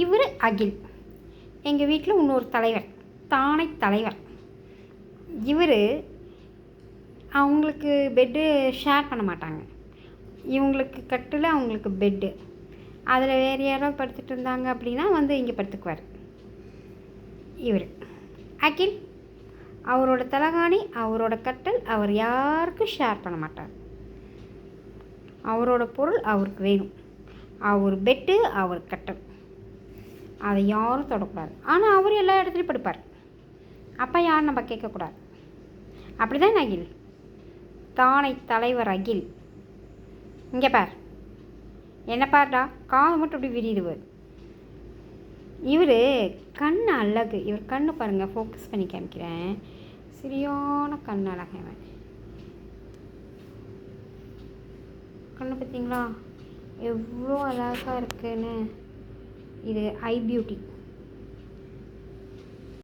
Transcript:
இவர் அகில். எங்கள் வீட்டில் இன்னொரு தலைவர், தானை தலைவர். இவர் அவங்களுக்கு பெட்டு ஷேர் பண்ண மாட்டாங்க. இவங்களுக்கு கட்டில், அவங்களுக்கு பெட்டு. அதில் வேறு யாராவது படுத்துட்டு இருந்தாங்க அப்படின்னா வந்து இங்கே படுத்துக்குவார். இவர் அகில். அவரோட தலகாணி, அவரோட கட்டில், அவர் யாருக்கும் ஷேர் பண்ண மாட்டார். அவரோட பொருள் அவருக்கு வேணும். அவர் பெட்டு, அவர் கட்டில், அதை யாரும் தொடக்கூடாது. ஆனால் அவர் எல்லா இடத்துலையும் படுப்பார். அப்போ யாரும் நம்ம கேட்கக்கூடாது. அப்படி தான் அகில், தானை தலைவர் அகில். இங்கே பார், என்ன பாருடா, காது மட்டும் இப்படி விரியுது. இவர் கண் அழகு. இவர் கண்ணு பாருங்கள், ஃபோக்கஸ் பண்ணி காமிக்கிறேன். சரியான கண் அழகவன். கண்ணு பார்த்தீங்களா எவ்வளோ அழகாக இருக்குன்னு. இது ஐ பியூட்டி.